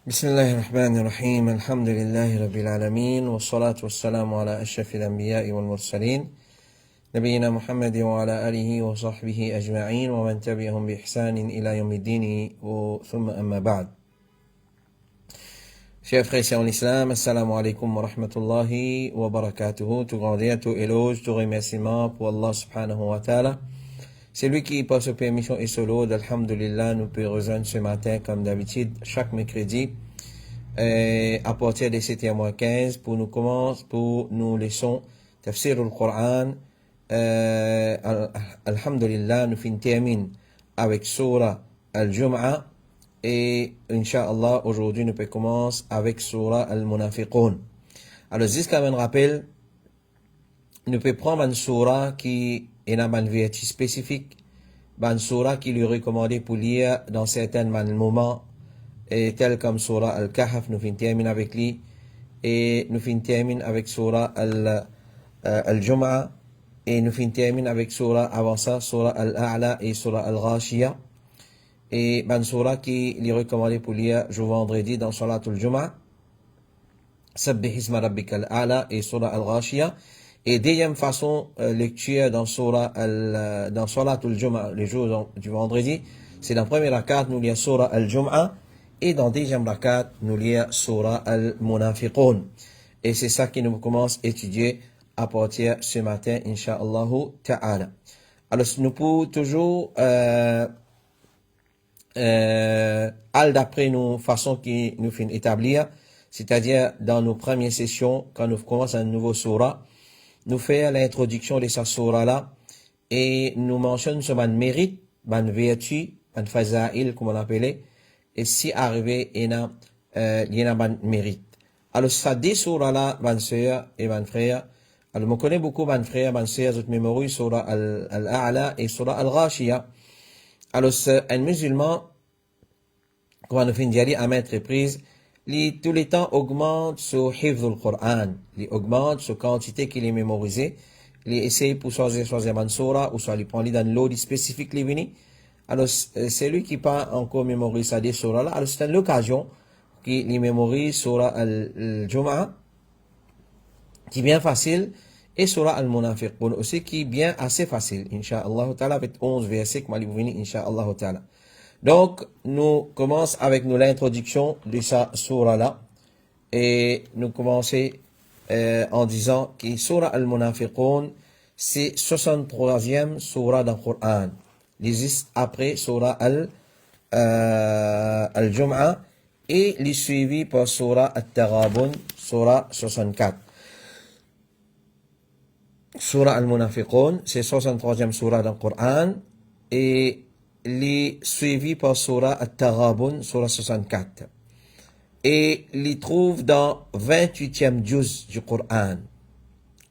بسم الله الرحمن الرحيم الحمد لله رب العالمين والصلاة والسلام على أشرف الأنبياء والمرسلين نبينا محمد وعلى آله وصحبه أجمعين ومن تبعهم بإحسان إلى يوم الدين ثم أما بعد. Chers frères et sœurs en islam, assalamu alaikum wa rahmatullahi wa barakatuhu. Tout grandeur, tout éloge, tout remerciement pour Allah subhanahu wa ta'ala. C'est lui qui, par sa permission et solo, d'Alhamdulillah, nous peut rejoindre ce matin, comme d'habitude, chaque mercredi, à partir de 7h15, pour nous leçons tafsir al-Qur'an. Alhamdulillah, nous terminons avec Surah al-Jum'ah, et Inch'Allah, aujourd'hui, nous peut commencer avec Surah al-Munafiqun. Alors, jusqu'à un rappel, nous peut prendre une surah qui est une vertu spécifique, une surah qui lui est recommandée pour lire dans certains moments, et tel comme surah al-Kahf, nous terminons avec lui, et nous terminons avec surah al-Jum'ah, et nous terminons avec surah avant ça, surah al-A'la et surah al-Ghashiyah, et une surah qui lui est recommandée pour lire le vendredi dans surah al-Jum'ah, Sabbih isma rabbikal a'la et surah al-Ghashiyah. Et deuxième façon, lecture dans Surah al-Jum'ah, les jours du vendredi, c'est dans la première rakat, nous lisons Surah al-Jum'ah, et dans la deuxième rakat, nous lisons Surah al-Munafiqun. Et c'est ça que nous commençons à étudier à partir de ce matin, Inch'Allah ta'ala. Alors, nous pouvons toujours, d'après nos façons qui nous font établir, c'est-à-dire dans nos premières sessions, quand nous commençons un nouveau surah, nous faisons l'introduction de cette surah-là et nous mentionnons ce mérite, vertu, faza'il, comme on l'appelait, et si arrivé, il y a un mérite. Alors, ça dit surah-là, sœurs et frères, alors, je connais beaucoup frères, sœurs, je mémorise surah al-A'la et surah al-Ghashiyah. Alors, un musulman, quand on fait une diary à maintes reprises, tous les temps augmente sur hifz al-Qur'an, augmente sur quantité qu'il est mémorisé, il essaye pour choisir une surah, ou soit il prend dans l'ordre spécifique les vini. Alors, c'est lui qui pas encore mémorisé ça des surah là, alors c'est une occasion qu'il mémorise surah al-Jum'ah, qui est bien facile, et surah al-Munafiqun aussi, qui est bien assez facile, Inch'Allah ta'ala, avec 11 versets, comme il vini, Inch'Allah ta'ala. Donc, nous commençons avec l'introduction de sa surah-là. Et nous commençons en disant que surah al-Munafiqun, c'est 63e surah dans le Coran. Il existe après surah al-Jum'ah et il est suivi par surah al-Taghabun, surah 64. Surah al-Munafiqun, c'est 63e surah dans le Coran. Et les suivi par surah al-Taghabun, surah 64. Et les trouve dans 28e juz du Coran.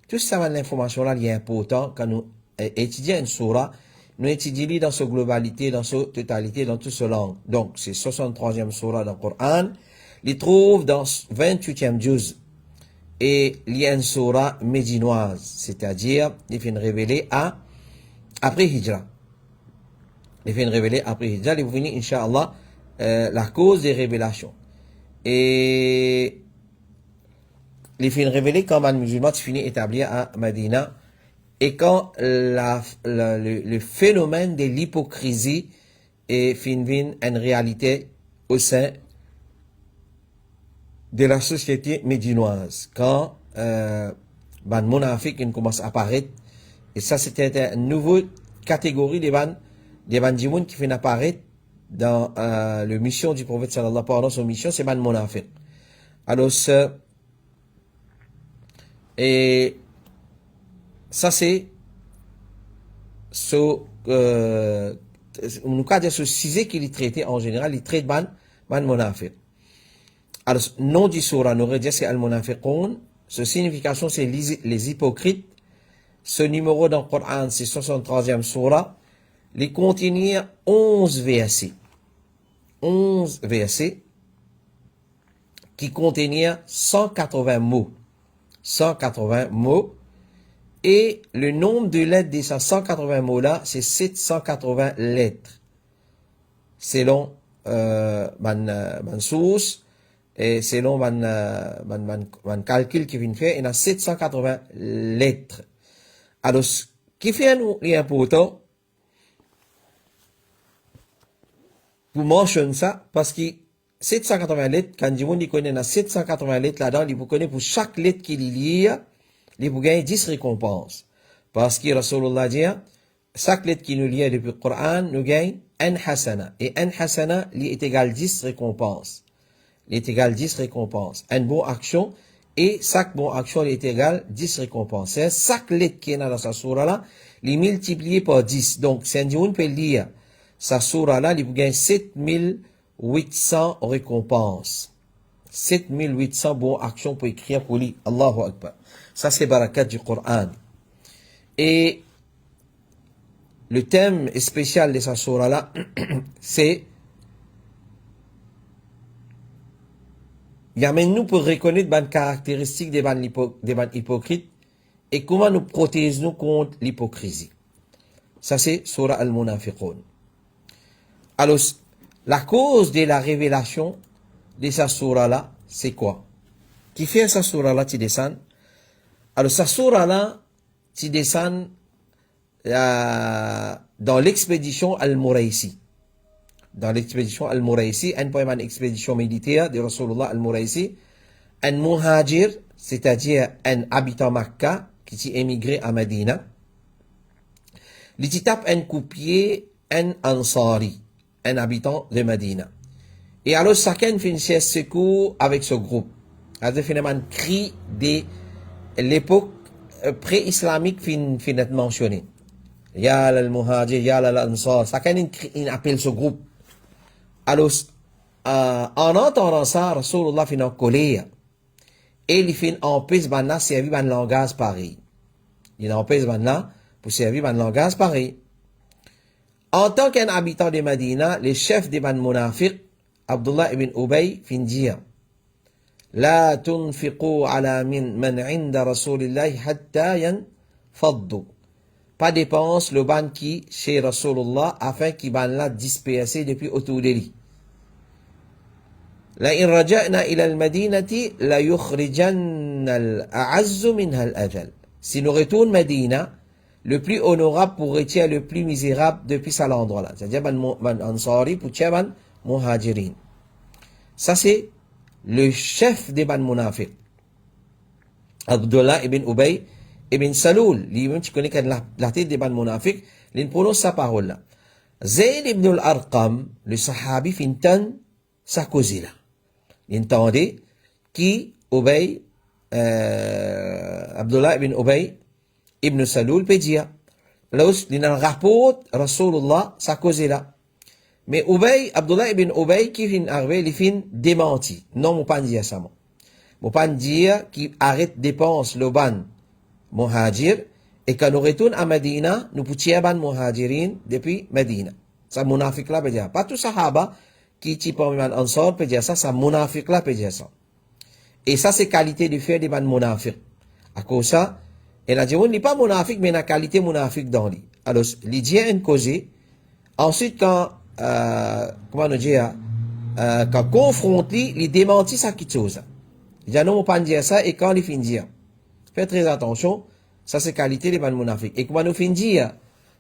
Tout ça, l'information là, est important quand nous étudions une surah, nous étudions dans sa globalité, dans sa totalité, dans toute sa langue. Donc, c'est 63e surah dans le Coran. Les trouve dans 28e juz. Et il y a une surah médinoise, c'est-à-dire, il fait révéler après Hijra. Il fait révéler après Hijra, il va venir, Inch'Allah, la cause des révélations. Et il fait révéler quand un musulman finit établi à Medina, et quand le phénomène de l'hypocrisie est une réalité au sein de la société médinoise. Quand ban monafik commence à apparaître, et ça c'était une nouvelle catégorie des bandits qui fait apparaître dans la mission du prophète sallallahu alayhi wa sallam, pendant son mission, c'est ban munafiq. Alors, et ça c'est nous cas de ce sujet qu'il est traité en général, il traite ban munafiq. Alors, nom du surah, nous aurait dit c'est al-munafiqun. Sa signification, c'est les hypocrites. Ce numéro dans le Coran, c'est 63e surah. Il contient 11 versets. 11 versets qui contenaient 180 mots. 180 mots. Et le nombre de lettres de ces 180 mots-là, c'est 780 lettres. Selon man source, et selon man calcul qui vient faire, il y a 780 lettres. Alors, ce qui fait nous est important pour mentionner ça, parce que 780 lettres, quand on connaît 780 lettres là-dedans, il vous connaît pour chaque lettre qu'il lit, il vous gagne 10 récompenses. Parce que Rasulullah dit, chaque lettre qui nous lit depuis le Coran, nous gagne un hasana. Et un hasana, il est égal 10 récompenses. Il est égal 10 récompenses. Une bonne action, et chaque bonne action il est égal 10 récompenses. C'est chaque lettre qui est dans sa surah là, il est multiplié par 10. Donc, si on peut lire sa surah là, il vous gagne 7800 récompenses. 7800 bonnes actions pour écrire pour lui. Allahu Akbar. Ça, c'est barakat du Coran. Et le thème spécial de sa surah là, c'est nous pour reconnaître les caractéristiques des hypocrites et comment nous protéger contre l'hypocrisie. Ça, c'est surah al-Munafiqun. Alors, la cause de la révélation de sa surah là, c'est quoi? Qui fait sa surah là, tu descends? Alors, sa surah là, tu descends dans l'expédition Al-Muraisi. Dans l'expédition Al-Muraisi, une expédition militaire de Rasulullah Al-Muraisi, un muhajir, c'est-à-dire un habitant Makkah, qui s'est émigré à Medina, il tape un coupier, un ansari, un habitant de Medina. Et alors, chacun fait une secours avec ce groupe. C'est finalement un cri de l'époque pré-islamique fin être mentionné. Ya al-muhajir, ya al-ansar. Chacun appelle ce groupe. Alors, en entendant ça, Rasulullah fin en colère. Et il fin en pèse banna servi ban langage pareil. Il en pèse banna pour servir ban langage pareil. En tant qu'un habitant de Medina, le chef des ban munafiq, Abdullah ibn Ubay, fin dire La tunfiqu ala man inda Rasulillahi hatta yanfaddu. Pas dépense le ban qui chez Rasulullah afin qu'il ban la disperser depuis autour de lui. La in raja'na ila al-Madinati la yukhrijanna al-a'azzu minha al-ajal. Si nous retournons Medina, le plus honorable pourrait être le plus misérable depuis cet endroit-là. C'est-à-dire ban ansari pour ban muhajirin. Ça c'est le chef des ban munafiq. Abdullah ibn Ubay ibn Salul, lui-même tu connais la tête des ban munafiq, il prononce sa parole là. Zayd ibn al-Arqam, le sahabi fintan sa cause là. Il entendait qui Ubay, Abdullah ibn Ubay ibn Salul peut dire. Là, il rapporte Rasulullah sa cause là. Mais Abdullah ibn Ubay qui vient arriver, il fin démenti. Non, mon pas dire ça. Mon pas dire qu'il arrête dépense le ban muhajir et quand nous retourne à Medina, nous pouvons ban muhajirin depuis Medina. Ça munafiq là peut dire. Pas tout sahaba qui type en ansar peut dire ça, ça munafiq là peut dire ça. Et ça c'est qualité de faire des ban munafiq. À cause ça, et la dit on n'est pas munafiq mais la qualité munafiq dans lui. Alors, l'idée est une cause. Ensuite quand comment nous dire, quand confronté, il démentit ça quelque chose. Il dit non, on pas dire ça, et quand il finit dire, faites très attention, ça c'est qualité des ban munafiq. Et comment nous finit dire,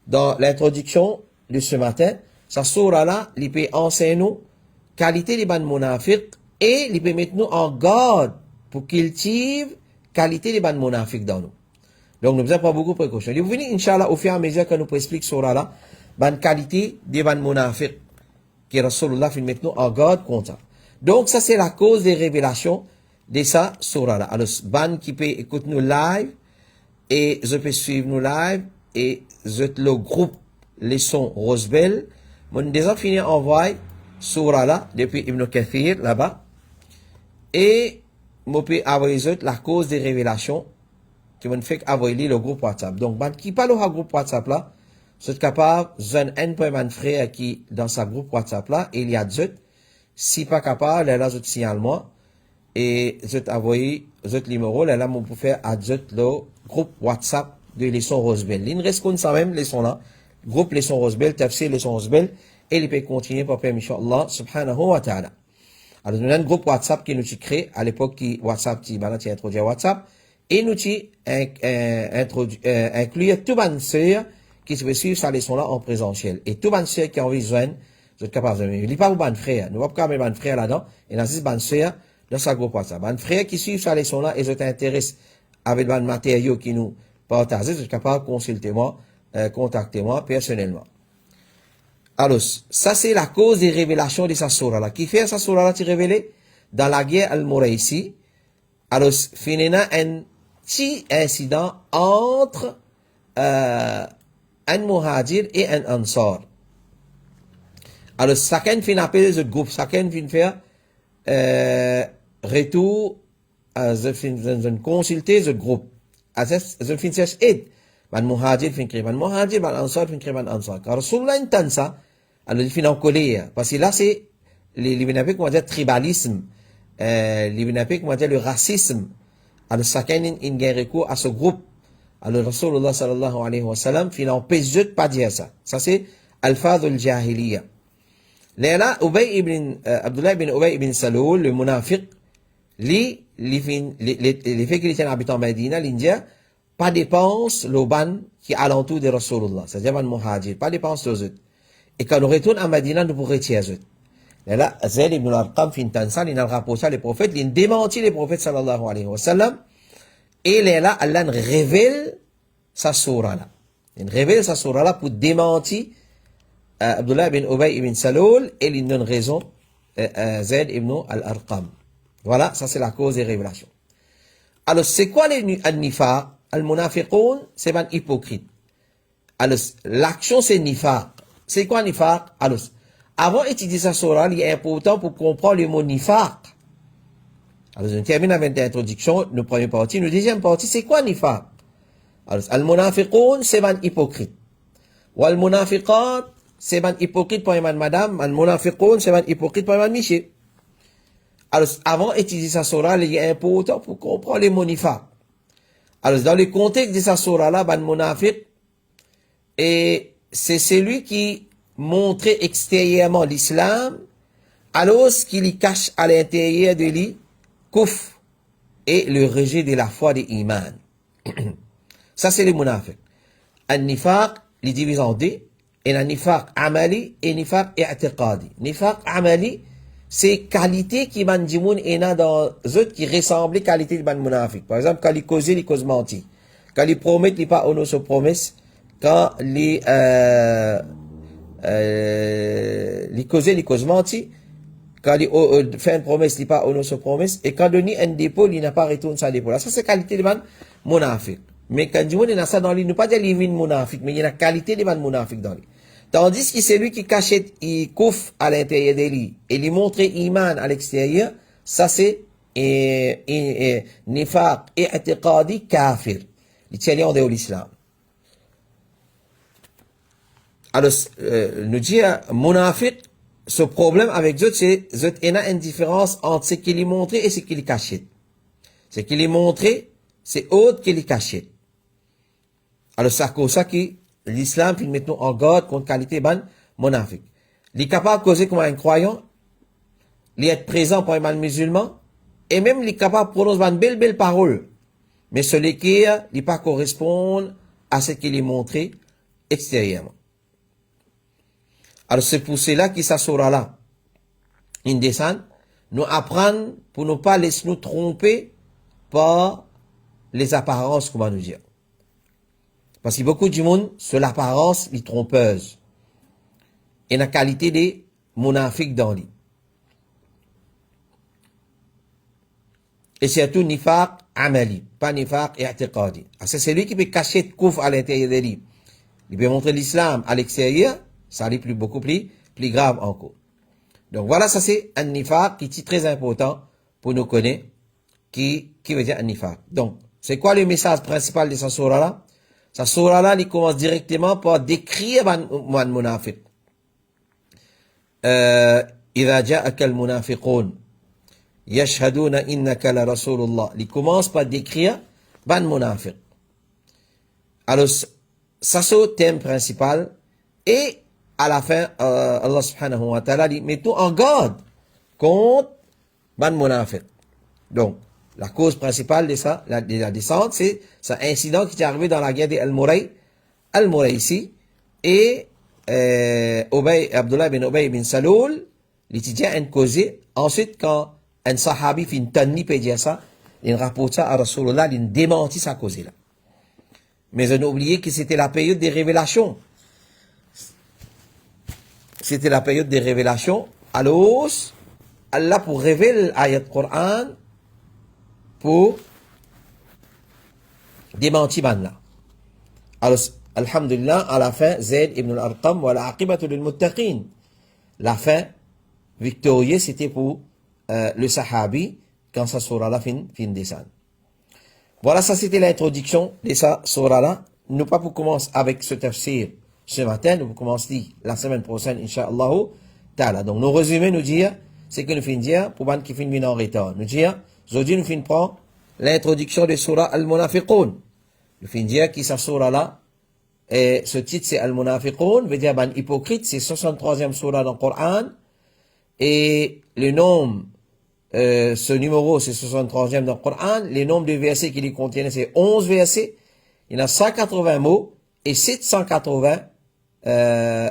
dans l'introduction de ce matin, ça sera là, il peut enseigner nous, qualité des ban munafiq, et il peut mettre nous en garde pour cultive qualité des ban munafiq dans nous. Donc nous avons pas beaucoup de précautions. Vous venez, Inch'Allah, au fur et à mesure que nous expliquons sur là, ban qualité des ban munafiq qui Rasulullah fait maintenant en garde contre ça. Donc, ça, c'est la cause des révélations de sa surah là. Alors, ban qui peut écouter nous live, et je peux suivre nous live, et je le groupe les sons Rosebel. Mon déjà fini envoyer surah là, depuis Ibn Kathir, là-bas. Et, je peux envoyer la cause des révélations, qui vont faire envoyer le groupe WhatsApp. Donc, ban qui parle au groupe WhatsApp là, c'est capable, j'ai un frère qui, dans sa groupe WhatsApp là, il y a deux, si pas capable, là, je signale moi, et je envoyé, je numéro, là, on peut faire à le groupe WhatsApp de Leçon Rosebel. Il reste comme ça même, leçon là, groupe Leçon Rosebel, tafsir Leçon Rosebel, et il peut continuer par permission Allah, subhanahu wa ta'ala. Alors, nous avons un groupe WhatsApp qui nous crée, à l'époque, qui WhatsApp, qui, maintenant, qui introduit WhatsApp, et nous, inclure tout ban sœur qui se veut suivre sa leçon-là en présentiel. Et tout ban sœur qui a envie de joindre, vous êtes capable de venir. Il n'y a pas de ban frère. Nous ne pouvons pas mettre ban frère là-dedans, et dans 6 ban sœur, dans sa groupe WhatsApp. Ban frère qui suivent sa leçon-là, et vous intéresse avec ban matériaux qui nous partagent, vous êtes capable de consulter moi, contacter moi personnellement. Alors, ça c'est la cause des révélations de sa surah là. Qui fait sa surah là, qui révélé? Dans la guerre al-Muraisi, alors, finina un petit incident entre, un muhajir et un ansar. Alors, chacun fin appeler ce groupe, chacun fin faire, retour, je fin consulter ce groupe. Je fin chercher aide. Man muhajir fin créer man muhajir, man ansar fin créer man ansar. Car Rasulullah entend ça, alors il fin en colère. Parce que là, c'est, les Bénapés, comment dire, tribalisme, les Bénapés, comment dire, le racisme. Alors, chacun in gain recours à ce groupe. Alors, Rasulullah sallallahu alayhi wa sallam, fin en pèse pas dire ça. Ça, c'est al-fadul jahiliya. Là, Abdullah ibn Ubay ibn Salul, le munafiq, les faits qu'il était un habitant Medina, l'India, pas dépense l'oban qui est alentour de Rasulullah. C'est-à-dire, un muhajir, pas dépense les autres. Et quand on retourne à Medina, nous pourrons retirer les autres. Là, Zayd ibn al-Arqam fin tansan, il a rapproché les prophètes, il a démenti les prophètes sallallahu alayhi wa sallam, et là, Allah révèle sa surah là. Il révèle sa surah là pour démentir Abdullah ibn Ubay ibn Salul, et il donne raison Zayd ibn al-Arqam. Voilà, ça c'est la cause des révélations. Alors, c'est quoi les nifaq? Al-munafiqoun, c'est un hypocrite. Alors, l'action c'est nifaq. C'est quoi nifaq? Alors, avant d'étudier sa surah, il est important pour comprendre le mot nifaq. Alors, je termine avec l'introduction, notre première partie. Notre deuxième partie, c'est quoi nifaq? Alors, al-munafiqoun, c'est un hypocrite. Wal-munafiqat, c'est un hypocrite pour une madame. Al-munafiqoun, c'est un hypocrite pour un monsieur. Alors, avant d'étudier sa surah, il est important pour comprendre le mot nifaq. Alors, dans le contexte de sa surah là, ban munafiq, et c'est celui qui montrait extérieurement l'islam, alors qu'il y cache à l'intérieur de lui, kufr, et le rejet de la foi de l'iman. Ça, c'est le munafiq. Al-nifaq, il divise en deux, et le nifaq amali et nifaq i'tiqadi. Nifaq amali, c'est qualité qui ban dimoun ena dans eux qui ressemblent qualité de ban munafiq. Par exemple, quand il cause menti. Quand il promet, il pas honor sa promesse. Quand il cause menti. Quand il fait une promesse, il pas honor sa promesse. Et quand il donne un dépôt, il n'a pas retourné sa dépôt. Là, ça c'est qualité de ban munafiq. Mais quand dimoun ena ça dans lui, nous pas dire qu'il vient munafiq, mais il y a la qualité de ban munafiq dans lui. Tandis que c'est lui qui cachait, il couffe à l'intérieur de lui, et lui montrait iman à l'extérieur, ça c'est, nifaq et i'tiqadi kafir. Il tient en dehors de l'islam. Alors, nous dit, munafiq, ce problème avec eux, c'est, il y a une différence entre ce qu'il est montré et ce qu'il est caché. Ce qu'il est montré, c'est autre qu'il est caché. Alors, c'est comme ça que, l'islam, il met nous en garde contre qualité ban munafiq. Il est capable de causer comme un croyant, il est présent pour un musulman, et même il est capable de prononcer une belle parole. Mais celui qui n'est pas correspond à ce qu'il est montré extérieurement. Alors c'est pour cela qu'il s'assurera là. Il descend, nous apprendre pour ne pas laisser nous tromper par les apparences, comment nous dire. Parce que beaucoup du monde, sur l'apparence, ils trompeuse. Et la qualité des munafik dans lui. Et surtout nifaq amali, pas nifaq i'tiqadi. C'est lui qui peut cacher le kufr à l'intérieur de lui. Il peut montrer l'islam à l'extérieur, ça est beaucoup plus grave encore. Donc voilà, ça c'est un nifaq qui est très important pour nous connaître, qui veut dire un nifaq. Donc, c'est quoi le message principal de cette sourate-là? Cette sourate-là, il commence directement par décrire un munafiq. إذا جاءك المنافقون يشهدون إنك لرسول الله. Il commence par décrire ban munafiq. Alors, ça c'est le thème principal. Et à la fin, Allah subhanahu wa ta'ala dit, mettons en garde contre ban munafiq. Donc, la cause principale de ça, de la descente, c'est cet incident qui est arrivé dans la guerre d'Al-Muraisi. Et Abdullah bin Ubay bin Saloul, l'étudiant a causé. Ensuite, quand un sahabi fait une tanni peut dire ça, il rapporte ça à Rasulullah, il démentit sa cause-là. Mais on a oublié que c'était la période des révélations. C'était la période des révélations. Alors, Allah pour révéler l'ayat Coran pour démentir là. Alors, alhamdulillah, à la fin, Zayd ibn al-Arqam, wa l'aqibatu lil muttaqin. La fin victorieuse, c'était pour le sahabi, quand sa surah-là fin descendre. Voilà, ça c'était l'introduction de sa surah-là. Nous pas pour commencer avec ce tafsir ce matin, nous commencer la semaine prochaine, incha'Allah ta'ala. Donc, nos résumés nous dire, c'est que nous finissons dire, pour ban qui finissent en retard. Nous dire, aujourd'hui nous finissons prendre l'introduction de surah Al-Munafiqun. Nous finissons dire qui sa surah-là, et ce titre c'est Al-Munafiqun, veut dire ban hypocrite, c'est 63e surah dans le Coran, et le nombre, ce numéro c'est 63e dans le Coran, les nombres de versets qui les contiennent c'est 11 versets, il y en a 180 mots, et 780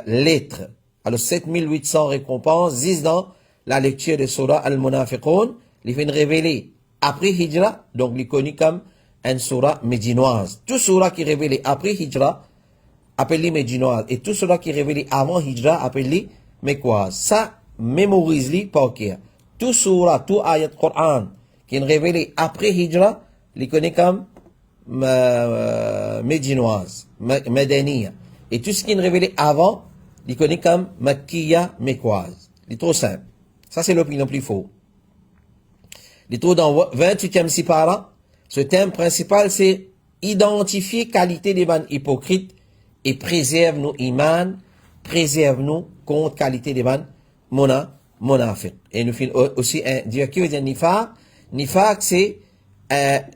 lettres. Alors 7800 récompenses, 10 dans la lecture de surah Al-Munafiqun, il fait révéler après Hijra, donc il est connu comme une surah médinoise. Tout surah qui est révélé après Hijra, appelé médinoise, et tout surah qui est révélé avant Hijra, appelé mekkoise. Ça, mémorise-le par cœur. Tout surah, tout ayat Coran qui est révélé après Hijra, il connaît comme médinoise, médaniya. Et tout ce qui est révélé avant, il connaît comme makkiya, mekkoise. Il est trop simple. Ça, c'est l'opinion plus faux. Il est trop dans 28e sipara. Ce thème principal, c'est identifier qualité des ban hypocrites et préserve nos iman, préserve nous contre qualité des ban munafiq. Et nous finissons aussi dire qui veut dire nifaq. Nifaq, c'est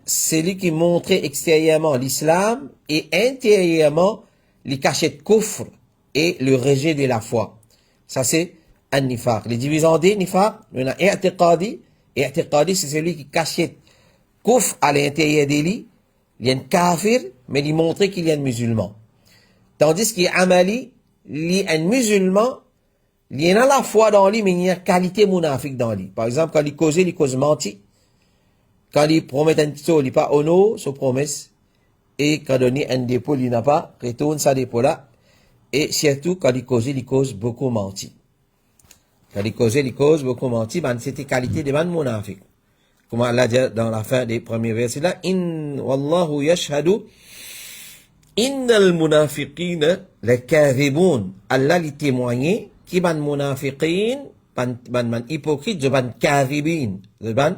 celui qui montre extérieurement l'islam et intérieurement les cachets de kufr et le rejet de la foi. Ça, c'est un nifaq. Les divisions des nifaq, on a i'tiqadi. I'tiqadi, c'est celui qui cachait kufr à l'intérieur de lui. Il y a un kafir, mais il montre qu'il y a un musulman. Tandis qu'il y a amali, il y a un musulman, il y a la foi dans lui, mais il y a une qualité munafique dans lui. Par exemple, quand il cause menti. Quand il promet un petit il n'est pas honnête, sa promesse. Et quand il donne un dépôt, il n'a pas, retourne sa dépôt-là. Et surtout, quand il cause beaucoup menti. Quand il cause beaucoup menti, ben, c'était qualité de ban munafiq. Comme Allah dit dans la fin des premiers versets là, wallahu yashhadu, innal munafiqina lakadhibun. Allah lui témoigne, qui ban munafiqin, ban hypocrite, de ban kadhibin, de ban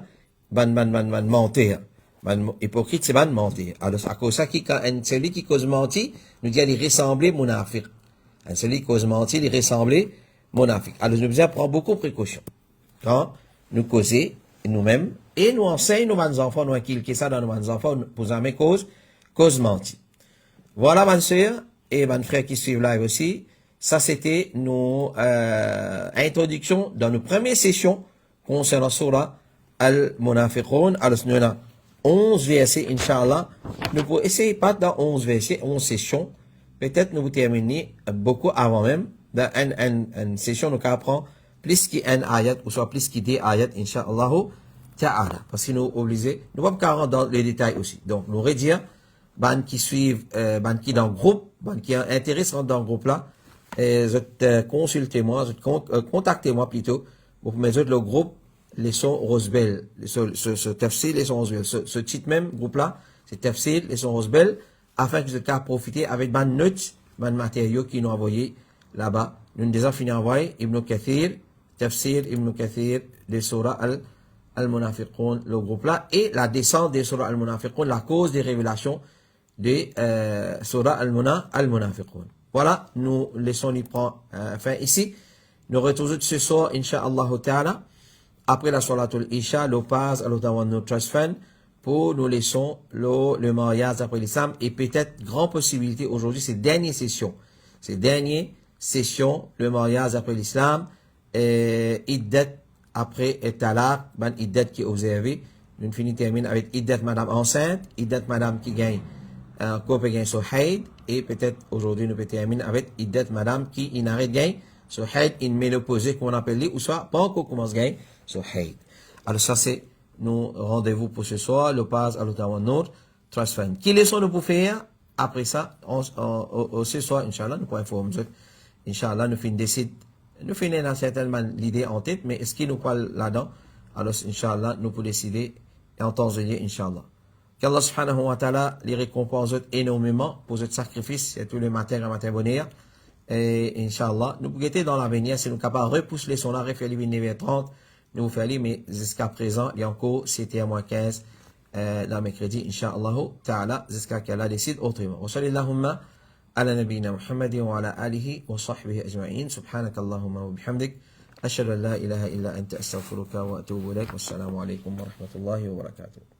mentir. Ban hypocrite, c'est ban mentir. Alors, à cause de ça, quand celui qui cause mentir, nous dit, il ressemblait munafiq. Celui qui cause mentir, il ressemblait munafiq. Alors, nous devons prendre beaucoup de précautions. Quand nous causer nous-mêmes, et nous enseignons nos enfants, nous inculquons ça dans nos enfants, pour jamais cause mentir. Voilà, ma soeur, et mon frère qui suivent live aussi. Ça, c'était nos introductions dans nos premières sessions concernant surah Al-Munafiqun. Alors, nous avons 11 versets, Inch'Allah. Nous pouvons essayer pas dans 11 versets, 11 sessions. Peut-être nous terminer beaucoup avant même. Dans une session, nous apprendre plus qu'un ayat, ou soit plus que des ayats, Inch'Allah, ta'ala. Parce que nous obligés, nous ne pouvons pas rentrer dans les détails aussi. Donc, nous redire, ban qui suivent, ban qui dans le groupe, ban qui intéressent dans le groupe là, consultez-moi, contactez-moi plutôt, pour mettre le groupe Leçon Rosebel, ce tafsir Leçon Rosebel, ce titre même, groupe-là, c'est tafsir Leçon Rosebel, afin que vous ayez profiter avec ban notes, ban matériaux qui nous envoyé là-bas. Nous avons déjà fini d'envoyer Ibn Kathir, tafsir Ibn Kathir, des surah al-Munafiqun, le groupe-là, et la descente des surah al-Munafiqun, la cause des révélations des surah al-Munafiqun. Voilà, nous laissons y prendre fin ici. Nous retrouvons ce soir, Inch'Allah Ta'ala, après la Salatul Isha, le pas à l'Ottawa Trust Fund, pour nous laissons le mariage après l'islam, et peut-être grande possibilité aujourd'hui, ces dernières sessions, le mariage après l'islam, iddat après et talaq, ban iddat qui est observé. Nous finissons termine avec iddat madame enceinte, iddat madame qui gagne encore gagne sur haid, et peut-être aujourd'hui nous peut terminer avec iddat madame qui inarrête gagne sur haid, in ménopausée qu'on appelle, ou soit pas encore commence gagne sur haid. Alors ça c'est nos rendez-vous pour ce soir, le pas à l'Ottawa Nord, Trust Fund. Qui leçon nous pour faire? Après ça, ce soir, Inch'Allah, nous pourrons informer. Inch'Allah, nous finissons certainement l'idée en tête, mais est-ce qu'il nous parle là-dedans? Alors, Inch'Allah, nous pouvons décider en temps et Inch'Allah. Qu'Allah subhanahu wa ta'ala les récompense énormément pour ce sacrifice et tous les matins à matin bonheur. Et Inch'Allah, nous pouvons être dans l'avenir, si nous sommes capables de repousser les sons là, refaire les 9h30, nous vous faisons, mais jusqu'à présent, il y a encore 7h15 dans mercredi, Inch'Allah ta'ala, jusqu'à qu'Allah décide autrement. Wa sallallahu ala nabina Muhammadin wa ala alihi wa sahbihi ajma'in. Subhanakallahumma wa bihamdik. Ashhadu an la ilaha illa anta astaghfiruka wa atubu ilaik. Wassalamu alaikum wa rahmatullahi wa barakatuh.